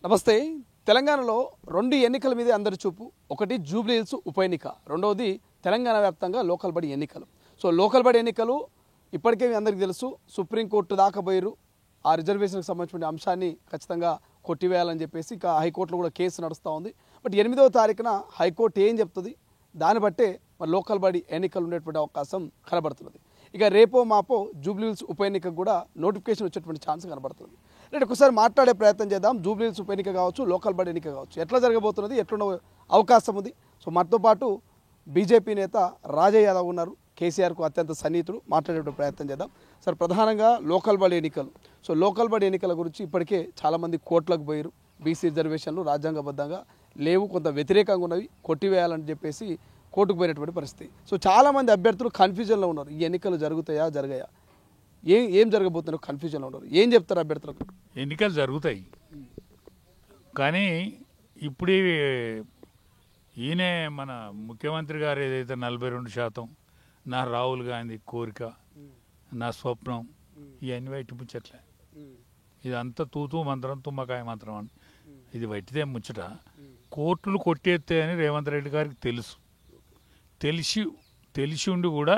నమస్తే. తెలంగాణలో రెండు ఎన్నికల మీదే అందరి చూపు. ఒకటి జూబ్లీ హిల్స్ ఉప ఎన్నిక, రెండవది తెలంగాణ వ్యాప్తంగా లోకల్ బడి ఎన్నికలు. సో లోకల్ బడి ఎన్నికలు ఇప్పటికే అందరికీ తెలుసు, సుప్రీంకోర్టు దాకా పోయారు. ఆ రిజర్వేషన్కి సంబంధించిన అంశాన్ని ఖచ్చితంగా కొట్టివేయాలని చెప్పేసి ఇక హైకోర్టులో కూడా కేసు నడుస్తూ ఉంది. బట్ 8వ తారీఖున హైకోర్టు ఏం చెప్తుంది, దాన్ని బట్టే మరి లోకల్ బడి ఎన్నికలు ఉండేటువంటి అవకాశం కనబడుతున్నది. ఇక రేపో మాపో జూబ్లీ హిల్స్ ఉప ఎన్నికకు కూడా నోటిఫికేషన్ వచ్చేటువంటి ఛాన్స్ కనబడుతుంది. రేపు ఒకసారి మాట్లాడే ప్రయత్నం చేద్దాం. జూబ్లీ హిల్స్ ఉప ఎన్నిక కావచ్చు, లోకల్ బడి ఎన్నిక కావచ్చు, ఎట్లా జరగబోతున్నది, ఎట్లున్న అవకాశం ఉంది. సో మనతో పాటు బీజేపీ నేత రాజయ్య యాదవ్ ఉన్నారు, కేసీఆర్కు అత్యంత సన్నిహితుడు. మాట్లాడే ప్రయత్నం చేద్దాం. సార్, ప్రధానంగా లోకల్ బడి ఎన్నికలు. సో లోకల్ బడి ఎన్నికల గురించి ఇప్పటికే చాలామంది కోర్టులకు పోయారు. బీసీ రిజర్వేషన్లు రాజ్యాంగబద్ధంగా లేవు, కొంత వ్యతిరేకంగా ఉన్నవి, కొట్టివేయాలని చెప్పేసి కోర్టుకు పోయినటువంటి పరిస్థితి. సో చాలామంది అభ్యర్థులు కన్ఫ్యూజన్లో ఉన్నారు. ఈ ఎన్నికలు జరుగుతాయా, జరగాయా, ఏం జరగబోతున్నారు, కన్ఫ్యూజన్లో ఉన్నారు. ఏం చెప్తారు అభ్యర్థులకు? ఎన్నికలు జరుగుతాయి, కానీ ఇప్పుడు ఈయన మన ముఖ్యమంత్రి గారు ఏదైతే 42% నా రాహుల్ గాంధీ కోరిక, నా స్వప్నం, ఇవన్నీ బయట ముచ్చట్లే. ఇదంతా తూతూ మంత్రం, తుమ్మకాయ మంత్రం అని. ఇది బయటిదే ముచ్చట. కోర్టులు కొట్టేస్తాయని రేవంత్ రెడ్డి గారికి తెలుసు. తెలిసి ఉండి కూడా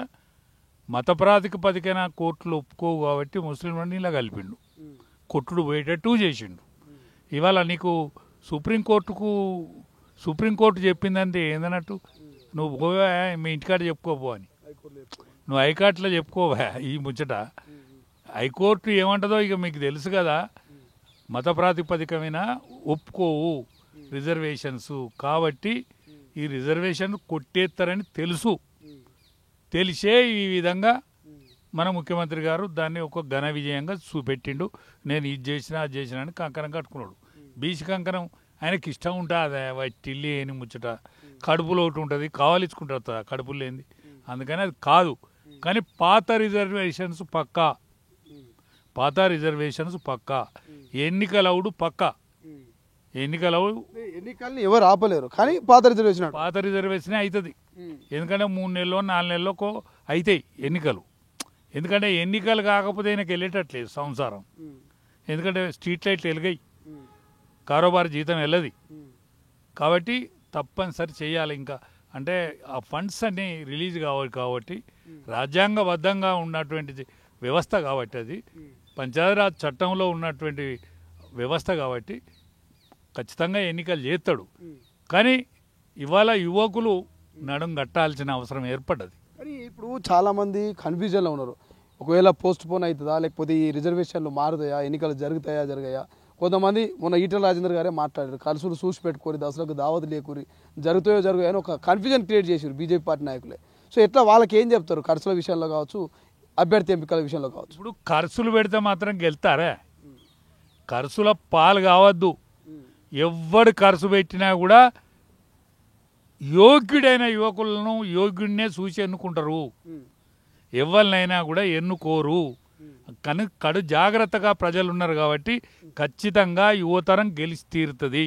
మత ప్రాతిపదికన కోర్టులు ఒప్పుకోవు కాబట్టి ముస్లింలని ఇలా కలిపిండు, కొట్టుడు పోయేటట్టు చేసిండు. ఇవాళ నీకు సుప్రీంకోర్టు చెప్పిందంటే ఏందన్నట్టు, నువ్వు పోవా మీ ఇంటికాడ చెప్పుకోపో అని. నువ్వు హైకోర్టులో చెప్పుకోవా ఈ ముచ్చట. హైకోర్టు ఏమంటుందో ఇక మీకు తెలుసు కదా. మత ప్రాతిపదికమైన ఒప్పుకోవు రిజర్వేషన్స్ కాబట్టి ఈ రిజర్వేషన్ కొట్టేస్తారని తెలిసే ఈ విధంగా మన ముఖ్యమంత్రి గారు దాన్ని ఒక ఘన విజయంగా చూపెట్టిండు. నేను ఇది చేసినా అది చేసినా అని కంకణం కట్టుకున్నాడు. బీసీ కంకణం ఆయనకి ఇష్టం ఉంటుంది. వట్టిల్లి ఏని ముచ్చట, కడుపులో ఒకటి ఉంటుంది, కావాలిచ్చుకుంటుంది కడుపులు లేనిది. అందుకని అది కాదు. కానీ పాత రిజర్వేషన్స్ పక్కా, ఎన్నికలవుడు పక్కా. ఎన్నికల్ని ఎవరు ఆపలేరు, కానీ పాత రిజర్వేషన్ అవుతుంది. ఎందుకంటే 3 నెలలో 4 నెలలకు అవుతాయి ఎన్నికలు. ఎందుకంటే ఎన్నికలు కాకపోతే ఆయనకి వెళ్ళేటట్లేదు సంసారం. ఎందుకంటే స్ట్రీట్ లైట్లు వెలిగాయి, కారోబార్ జీతం వెళ్ళది. కాబట్టి తప్పనిసరి చేయాలి. ఇంకా అంటే ఆ ఫండ్స్ అన్నీ రిలీజ్ కావాలి కాబట్టి, రాజ్యాంగబద్ధంగా ఉన్నటువంటి వ్యవస్థ కాబట్టి, అది పంచాయతీరాజ్ చట్టంలో ఉన్నటువంటి వ్యవస్థ కాబట్టి ఖచ్చితంగా ఎన్నికలు చేస్తాడు. కానీ ఇవాళ యువకులు నడుం కట్టాల్సిన అవసరం ఏర్పడ్డది. కానీ ఇప్పుడు చాలామంది కన్ఫ్యూజన్లో ఉన్నారు. ఒకవేళ పోస్ట్ పోన్ అవుతుందా, లేకపోతే ఈ రిజర్వేషన్లు మారుతాయా, ఎన్నికలు జరగాయా. కొంతమంది మొన్న ఈటెల రాజేందర్ గారే మాట్లాడారు, ఖర్చులు చూసి పెట్టుకోరి, దసరాకు దావత్ లేకూరి, జరుగుతాయో అని ఒక కన్ఫ్యూజన్ క్రియేట్ చేశారు బీజేపీ పార్టీ నాయకులే. సో ఎట్లా వాళ్ళకి ఏం చెప్తారు, ఖర్చుల విషయంలో కావచ్చు, అభ్యర్థి ఎంపికల విషయంలో కావచ్చు? ఇప్పుడు ఖర్చులు పెడితే మాత్రం గెలుతారా? ఖర్చుల పాలు కావద్దు. ఎవ్వడు ఖర్చు పెట్టినా కూడా యోగ్యుడైన యువకులను యోగ్యుడినే చూసి ఎన్నుకుంటారు. ఎవరినైనా కూడా ఎన్నుకోరు. కడు జాగ్రత్తగా ప్రజలు ఉన్నారు కాబట్టి ఖచ్చితంగా యువతరం గెలిచి తీరుతుంది.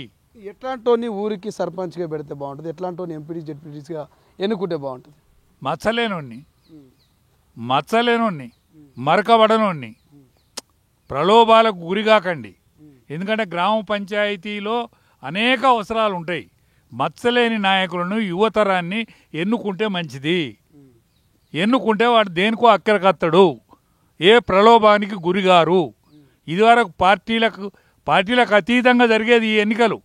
ఎట్లాంటి ఊరికి సర్పంచ్గా పెడితే బాగుంటుంది, ఎట్లాంటి ఎంపీటీ జెడ్పీటీసీగా ఎన్నుకుంటే బాగుంటుంది? మచ్చలేనోన్ని మరకబడనోన్ని ప్రలోభాలకు గురిగాకండి. ఎందుకంటే గ్రామ పంచాయతీలో అనేక అవసరాలు ఉంటాయి. మచ్చలేని నాయకులను, యువతరాన్ని ఎన్నుకుంటే మంచిది. ఎన్నుకుంటే వాడు దేనికో అక్కరకత్తడు, ఏ ప్రలోభానికి గురిగారు. ఇదివరకు పార్టీలకు అతీతంగా జరిగేది ఈ ఎన్నికలు,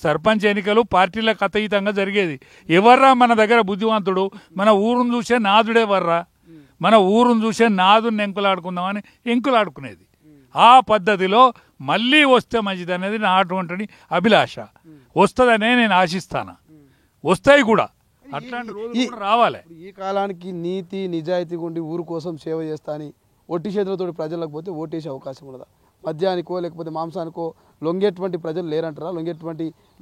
సర్పంచ్ ఎన్నికలు పార్టీలకు అతీతంగా జరిగేది. ఎవర్రా మన దగ్గర బుద్ధివంతుడు, మన ఊరును చూసే నాదుడే వర్రా, మన ఊరును చూసే నాదుని ఎంకులాడుకుందామని ఎంకులాడుకునేది. ఆ పద్ధతిలో మళ్ళీ వస్తే మంచిది అనేది నా అటువంటి అభిలాష. వస్తుందనే నేను ఆశిస్తాను, వస్తాయి కూడా. అట్లాంటి రోజులు రావాలి. ఈ కాలానికి నీతి నిజాయితీ ఉండి ఊరు కోసం సేవ చేస్తా అని ఒట్టి చేతులతో ప్రజలకు పోతే ఓటేసే అవకాశం ఉన్నదా? మద్యానికో లేకపోతే మాంసానికో లొంగేటువంటి ప్రజలు లేరంటారా?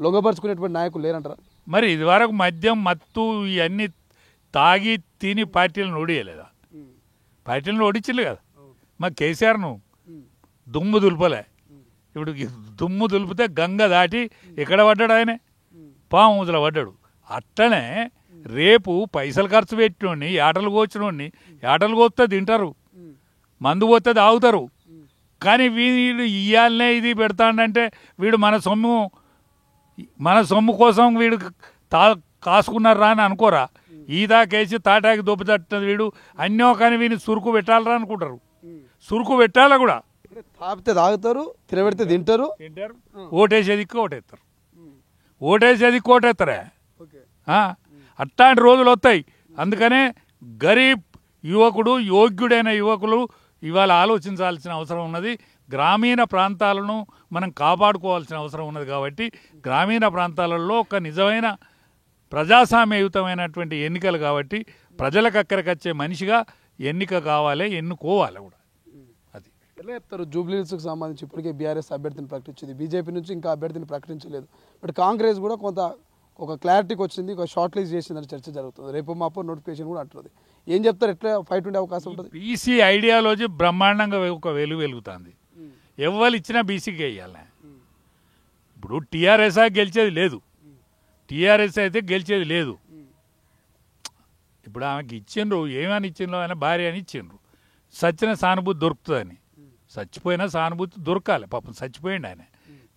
లొంగపరుచుకునేటువంటి నాయకులు లేరంటారా? మరి ఇదివరకు మద్యం, మత్తు ఇవన్నీ తాగి తిని పార్టీలను ఓడియలేదా? పార్టీలను ఓడించలే కదా. మా కేసీఆర్ను దుమ్ము దులుపలే. ఇప్పుడు దుమ్ము దులిపితే గంగ దాటి ఎక్కడ పడ్డాడు? ఆయనే పాముదల పడ్డాడు. అట్లనే రేపు పైసలు ఖర్చు పెట్టినోడిని, ఆటలు కోచినోడిని, ఆటలు కోస్తే తింటారు, మందు పోతే తాగుతారు. కానీ వీడు ఇయ్యాలనే ఇది పెడతాడంటే వీడు మన సొమ్ము కోసం వీడు కాసుకున్నారా అని అనుకోరా. ఈదాకేసి తాటాకి దొబ్బతట్టున్నది వీడు అన్నో, కానీ వీని సురుకు పెట్టాలరా అనుకుంటారు. సురుకు పెట్టాలా కూడా. తాపితే తాగుతారు, తినబెడితే తింటారు. ఓటేసేదిక్కు ఓటేస్తారు, ఓటేసేదిక్కు ఓటేస్తారా. అట్లాంటి రోజులు వస్తాయి. అందుకనే గరీబ్ యువకుడు, యోగ్యుడైన యువకులు ఇవాళ ఆలోచించాల్సిన అవసరం ఉన్నది. గ్రామీణ ప్రాంతాలను మనం కాపాడుకోవాల్సిన అవసరం ఉన్నది. కాబట్టి గ్రామీణ ప్రాంతాలలో ఒక నిజమైన ప్రజాస్వామ్యయుతమైనటువంటి ఎన్నికలు కాబట్టి ప్రజలకు అక్కడికి వచ్చే మనిషిగా ఎన్నిక కావాలి, ఎన్నుకోవాలి కూడా. అది ఎలా చెప్తారు? జూబ్లీహిల్స్కి సంబంధించి ఇప్పటికే బీఆర్ఎస్ అభ్యర్థిని ప్రకటించింది, బీజేపీ నుంచి ఇంకా అభ్యర్థిని ప్రకటించలేదు. బట్ కాంగ్రెస్ కూడా ఒక క్లారిటీకి వచ్చింది, ఒక షార్ట్ లిస్ట్ చేసిందని చర్చ జరుగుతుంది. రేపు మాపో నోటిఫికేషన్ కూడా అంటుంది. ఏం చెప్తారు? ఎట్లా ఫైట్ ఉండే అవకాశం ఉంటుంది? బీసీ ఐడియాలజీ బ్రహ్మాండంగా ఒక వెలుగుతుంది. ఎవరు ఇచ్చినా బీసీకి వేయాలి. ఇప్పుడు టీఆర్ఎస్ గెలిచేది లేదు, టీఆర్ఎస్ అయితే గెలిచేది లేదు. ఇప్పుడు ఆమెకి ఇచ్చిండ్రు, ఏమని ఇచ్చిండ్రు, ఆయన భార్య అని ఇచ్చిండ్రు. సచ్చిన సానుభూతి దొరుకుతుందని. చచ్చిపోయినా సానుభూతి దొరకాలి. పాపం చచ్చిపోయిండు ఆయన,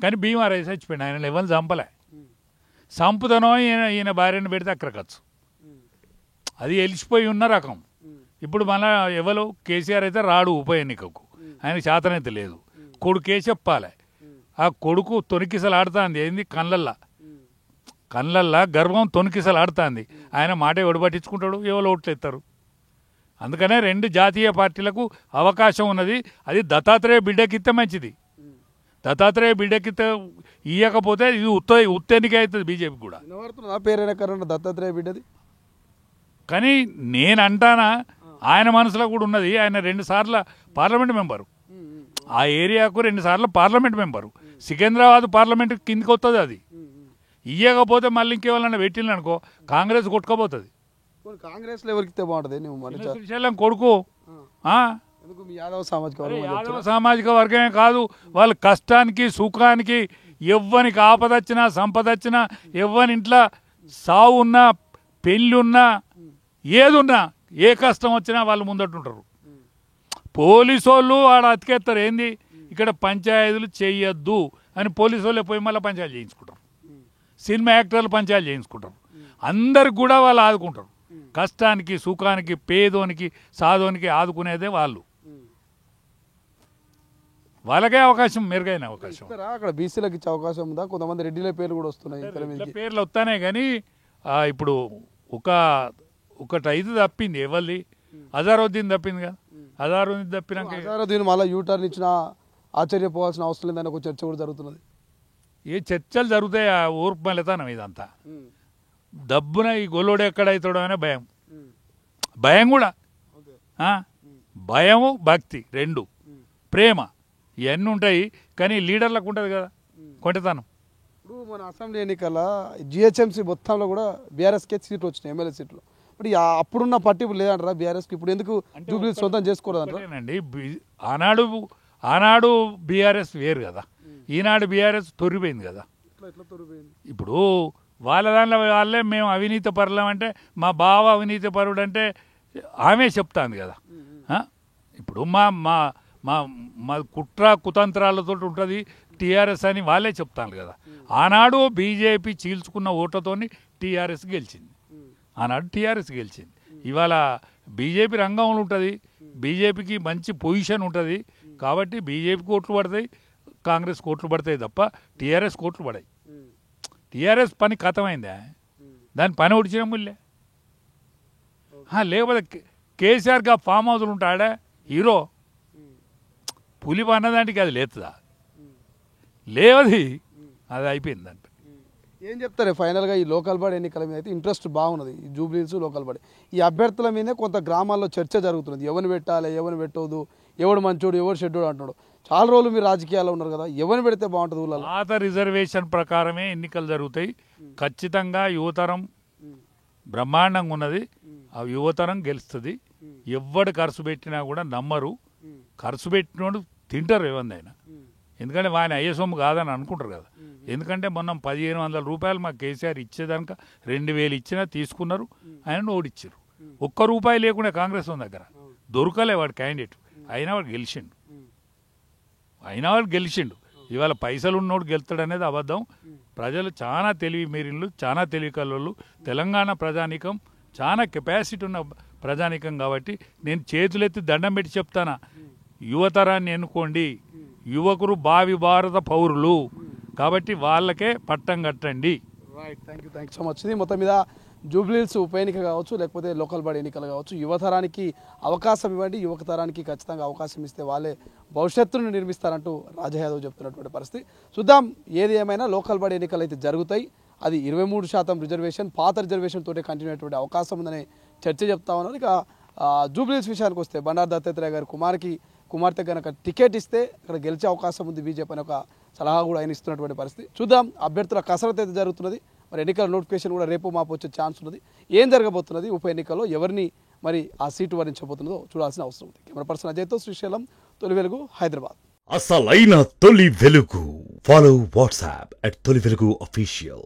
కానీ బీమార్ అయి చచ్చిపోయిండు. ఆయన ఎవరిని చంపలే. సంపుతనో ఈయన భార్యను పెడితే అక్కడికచ్చు. అది ఎలిసిపోయి ఉన్న రకం. ఇప్పుడు మన ఎవరు కేసీఆర్ అయితే రాడు ఉప ఎన్నికకు, ఆయనకు శాతనైతే లేదు. కొడుకే చెప్పాలి. ఆ కొడుకు తొనికిసలు ఆడుతుంది. ఏంది కళ్ళల్లా గర్వం తొనికిసలు ఆడుతుంది. ఆయన మాట ఎవడు పట్టించుకుంటాడు? ఎవరు ఓట్లు ఎత్తారు? అందుకనే 2 జాతీయ పార్టీలకు అవకాశం ఉన్నది. అది దత్తాత్రేయ బిడ్డకిస్తే మంచిది. దత్తాత్రేయ బిడ్డకిస్తే ఇయ్యకపోతే ఇది ఉత్తెన్నిక అవుతుంది బీజేపీ కూడా. దత్తాత్రేయ బిడ్డది కానీ నేను అంటానా, ఆయన మనసులో కూడా ఉన్నది. ఆయన 2 సార్లు పార్లమెంట్ మెంబరు, ఆ ఏరియాకు 2 సార్లు పార్లమెంట్ మెంబరు. సికింద్రాబాద్ పార్లమెంట్ కిందికి వస్తుంది. అది ఇయ్యకపోతే మళ్ళీ ఇంకేవాళ్ళన్నా పెట్టింది అనుకో, కాంగ్రెస్ కొట్టుకోపోతుంది. కాంగ్రెస్లో ఎవరికి బాగుంటుంది? శ్రీశైలం కొడుకు యాదవ సామాజిక వర్గమే కాదు, వాళ్ళ కష్టానికి సుఖానికి ఎవ్వనికి ఆపదొచ్చినా సంపదొచ్చినా, ఎవ్వని ఇంట్లో సావు ఉన్నా పెళ్ళి ఉన్నా ఏదున్నా ఏ కష్టం వచ్చినా వాళ్ళు ముందటుంటారు. పోలీసు వాళ్ళు ఆడ అతికెత్తారు. ఏంది ఇక్కడ పంచాయతీలు చెయ్యొద్దు అని పోలీసు వాళ్ళే పోయి మళ్ళీ పంచాయతీలు చేయించుకుంటారు. సినిమా యాక్టర్లు పంచాయతీలు చేయించుకుంటారు. అందరికి కూడా వాళ్ళు ఆదుకుంటారు. కష్టానికి సుఖానికి పేదోనికి సాధోనికి ఆదుకునేదే వాళ్ళు. వాళ్ళకే అవకాశం, మెరుగైన అవకాశం. అక్కడ బీసీలకు ఇచ్చే అవకాశం ఉందా? కొంతమంది రెడ్డిల పేర్లు కూడా వస్తున్నాయి. పేర్లు వస్తానే కానీ ఇప్పుడు ఒకటి అయితే తప్పింది. ఎవరిది? అజారుద్దీన్ తప్పింది కదా. అజారుద్దీన్ తప్పినాక అజారుద్దీన్ మళ్ళీ యూటర్న్ ఇచ్చిన ఆశ్చర్యపోవాల్సిన అవసరం లేదని ఒక చర్చ కూడా జరుగుతున్నది. ఏ చర్చలు జరుగుతాయి? ఆ ఊర్పు మళ్ళీతానం ఇదంతా. దబ్బున ఈ గొల్లోడు ఎక్కడవుతాడో అనే భయం కూడా. భయము భక్తి 2, ప్రేమ ఇవన్నీ ఉంటాయి. కానీ లీడర్లకు ఉంటుంది కదా కొంటతనం. ఇప్పుడు మన అసెంబ్లీ ఎన్నికల జిహెచ్ఎంసీ మొత్తంలో కూడా బీఆర్ఎస్కే సీట్లు వచ్చినాయి, ఎమ్మెల్యే సీట్లు. ఇప్పుడు అప్పుడున్న పట్టింపు లేదంటారా బీఆర్ఎస్కి? ఇప్పుడు ఎందుకు జూబ్లీ సొంతం చేసుకోలేదండి? ఆనాడు బీఆర్ఎస్ వేరు కదా, ఈనాడు బీఆర్ఎస్ తొరిపోయింది కదా. ఇప్పుడు వాళ్ళ దాంట్లో వాళ్ళే మేము అవినీతి పరులం అంటే, మా బావ అవినీతి పరుడు అంటే ఆమె చెప్తాంది కదా. ఇప్పుడు మా మా మా కుట్ర కుతంత్రాలతో ఉంటుంది టీఆర్ఎస్ అని వాళ్ళే చెప్తాను కదా. ఆనాడు బీజేపీ చీల్చుకున్న ఓట్లతోని టీఆర్ఎస్ గెలిచింది. ఆనాడు టీఆర్ఎస్ గెలిచింది. ఇవాళ బీజేపీ రంగంలో ఉంటుంది, బీజేపీకి మంచి పొజిషన్ ఉంటుంది. కాబట్టి బీజేపీ కోట్లు పడతాయి, కాంగ్రెస్ కోట్లు పడతాయి తప్ప టీఆర్ఎస్ కోట్లు పడాయి. టీఆర్ఎస్ పని ఖతమైందా? దాని పని ఒడిచిన ముల్లే. లేకపోతే కేసీఆర్గా ఫామ్ హౌస్లు ఉంటాడా హీరో? పులి అన్నదానికి అది లేతుందా? లేవది, అది అయిపోయింది. దాంట్లో ఏం చెప్తారు ఫైనల్గా? ఈ లోకల్ బాడీ ఎన్నికల మీద అయితే ఇంట్రెస్ట్ బాగున్నది, ఈ జూబ్లీహిల్స్ లోకల్ బాడీ. ఈ అభ్యర్థుల మీదే కొంత గ్రామాల్లో చర్చ జరుగుతున్నది. ఎవరిని పెట్టాలి, ఎవరిని పెట్టవద్దు, ఎవడు మంచోడు, ఎవడు షెడ్యూడు అంటున్నాడు. చాలా రోజులు మీరు రాజకీయాల్లో ఉన్నారు కదా, ఎవరిని పెడితే బాగుంటుంది? ఊళ్ళలో పాత రిజర్వేషన్ ప్రకారమే ఎన్నికలు జరుగుతాయి. ఖచ్చితంగా యువతరం బ్రహ్మాండంగా ఉన్నది. ఆ యువతరం గెలుస్తుంది. ఎవడు ఖర్చు పెట్టినా కూడా నమ్మరు. ఖర్చు పెట్టినోడు తింటారు ఎవరినైనా. ఎందుకంటే ఆయన అయ్యే సొమ్ము కాదని అనుకుంటారు కదా. ఎందుకంటే మొన్న 1500 రూపాయలు మాకు కేసీఆర్ ఇచ్చేదాక 2000 ఇచ్చినా తీసుకున్నారు, ఆయన ఓడిచ్చారు. ₹1 లేకుండా కాంగ్రెస్ దగ్గర దొరకలే వాడు క్యాండిడేట్, అయినా వాడు గెలిచిండు. అయినా వాళ్ళు గెలిచిండు. ఇవాళ పైసలు ఉన్నోడు గెలుతాడు అనేది అబద్ధం. ప్రజలు చాలా తెలివి మీరిళ్ళు, చాలా తెలివి కల్లోళ్ళు. తెలంగాణ ప్రజానీకం చాలా కెపాసిటీ ఉన్న ప్రజానీకం కాబట్టి నేను చేతులెత్తి దండం పెట్టి చెప్తానా, యువతరాన్ని ఎన్నుకోండి. యువకులు భావి భారత పౌరులు కాబట్టి వాళ్ళకే పట్టం కట్టండి. Right, thank you so much. ఇది మొత్తం మీద జూబ్లీహిల్స్ ఉప ఎన్నిక కావచ్చు, లేకపోతే లోకల్ బాడీ ఎన్నికలు కావచ్చు, యువతరానికి అవకాశం ఇవ్వండి. యువతరానికి ఖచ్చితంగా అవకాశం ఇస్తే వాళ్ళే భవిష్యత్తును నిర్మిస్తారంటూ రాజా యాదవ్ చెప్తున్నటువంటి పరిస్థితి. చూద్దాం, ఏది ఏమైనా లోకల్ బాడీ ఎన్నికలు అయితే జరుగుతాయి. అది 23% రిజర్వేషన్, పాత రిజర్వేషన్ తోటే కంటిన్యూ అయ్యేటువంటి అవకాశం ఉందనే చర్చ చెప్తా ఉన్నారు. ఇక జూబ్లీహిల్స్ విషయానికి వస్తే బండారు దత్తాత్రేయ గారి కుమార్తె కనుక టికెట్ ఇస్తే ఇక్కడ గెలిచే అవకాశం ఉంది బీజేపీ అనే ఒక సలహా కూడా ఆయన ఇస్తున్నటువంటి పరిస్థితి. చూద్దాం, అభ్యర్థుల కసరత్తు అయితే జరుగుతున్నది. మరి ఎన్నికల నోటిఫికేషన్ కూడా రేపు మాపు వచ్చే ఛాన్స్ ఉన్నది. ఏం జరగబోతున్నది, ఉప ఎన్నికల్లో ఎవరిని మరి ఆ సీటు వరించబోతున్నదో చూడాల్సిన అవసరం ఉంది. కెమెరా పర్సన్ అజయ్తో శ్రీశైలం, తొలి వెలుగు, హైదరాబాద్. అసలైన తొలి వెలుగు. ఫాలో వాట్సాప్ @తొలి వెలుగు official.